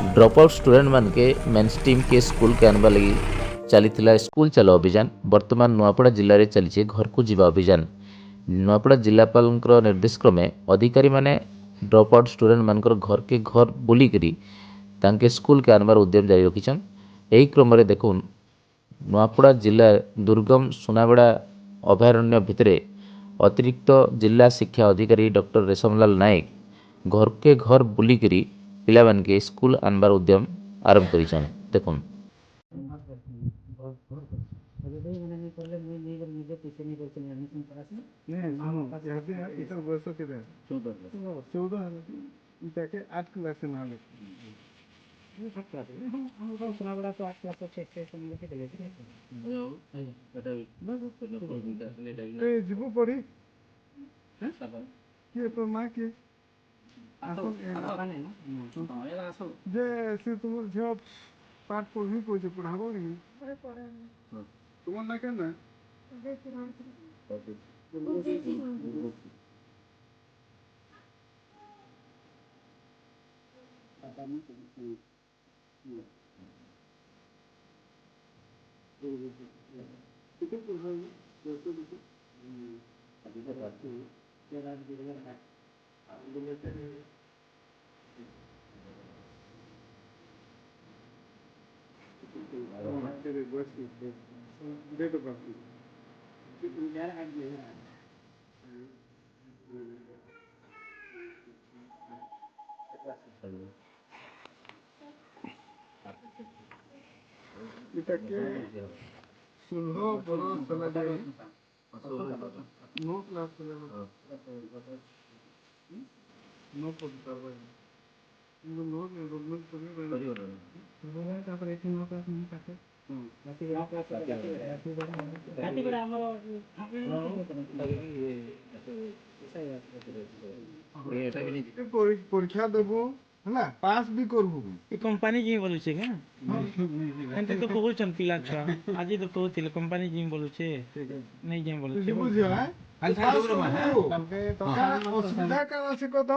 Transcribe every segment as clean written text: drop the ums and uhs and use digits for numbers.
Drop out student मान के main stream के स्कूल के आनवा लगी चली स्कूल चलो अभियान। वर्तमान नुआपड़ा जिले में चली घर को जीवा अभियान। नुआपड़ा जिलापाल निर्देश क्रमे अधिकारी माने ड्रॉप आउट स्टूडेंट मानकर घर के घर बुलिकी तांके स्कूल के आनबार उद्यम जारी रखिछन। यही क्रम देखुन नुआपड़ा जिला दुर्गम सुनाबेड़ा अभयारण्य भितरे अतिरिक्त जिला शिक्षा अधिकारी डॉक्टर रेशमलाल नायक घर के घर बुलिकी पिला मान के स्कूल आनबार उद्यम आरंभ करिछन। देखुन ଯିବୁ ପଢି କିଏ ତୋ ମା କିଏ ଯେ ସେ ତୁମର ଝିଅ ପାଠ ପଢି କହୁଛି ପଢାବ କି ତୁମର ନା କେନ୍ डेट ऑफ बर्थ इटाके 16 बरस चला जाए 9 क्लास नो पढ़ता भाई नो एनरोलमेंट करियो तापर एठी नो क्लास नहीं पाते परीक्षा देबो है पास भी करबो ये कंपनी जी बोलू छे क्या एंते तो कहू छन पिला छुआ आज तो कहू कंपनी जी बोलू छे नहीं जे बोलू छे बुझियो असुविधा का से कत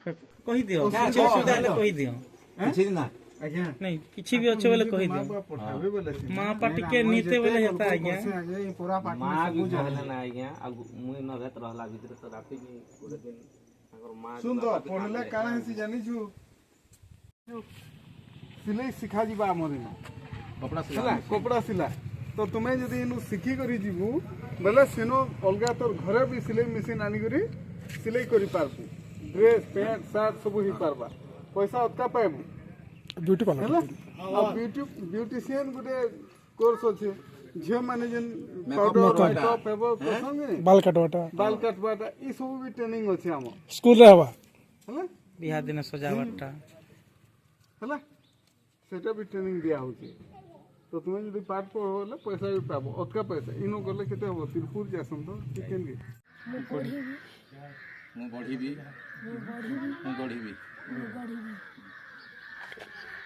कहि दियो किछ सुविधा ले कहि दियो किछि ना आज्ञा नहीं किछि भी अच्छे वाले कहि दियो पठाबे बोले मां पाटी के नीते वाले होता है क्या आगे पूरा पाठ मां भी कहले ना आज्ञा मुई न रहत रहला भीतर तो राती में पूरे दिन अगर मां सुंदर पढ़ले काना हेसी जानि छु सिलाई सिखा जीवा हमरे ना कपड़ा ହେଲା କପଡ଼ା ସିଲା ତ ତୁମେ ଯଦି ଇନୁ ଶିଖିକରି ଯିବୁ ବେଲେ ସେନୁ ଅଲଗା ତୋର ଘରେ ବି ସିଲେଇ ମେସିନ୍ ଆଣିକରି ସିଲେଇ କରିପାରବୁ ଡ୍ରେସ୍ ପ୍ୟାଣ୍ଟ ସାର୍ଟ ସବୁ ହେଇପାରବା ପଇସା ଅଟକା ପାଇବୁ ब्यूटी पार्लर ହେଲା ଆଉ ବ୍ୟୁଟିସିଆନ ଗୋଟେ କୋର୍ସ ଅଛି ଝିଅମାନେ ଯେନ୍ ପାଉଡର ମେକଅପ୍ ହେବ କରସନ୍ बाल कटवाटा ବାଲ କାଟବାଟା ଇ ସବୁ ବି ଟ୍ରେନିଂ ଅଛି ଆମ स्कूल रे हवा ହେଲା बिहा दिन सजावटटा ହେଲା সেটা भी ट्रेनिंग दिया होची तो तुम्हें यदि पाठ पढ़ो बोले पैसा भी पाबो अटका पैसा इनो गले केते हो तिरपुर जासन तो चिकन के ମୁଁ ବଢିବି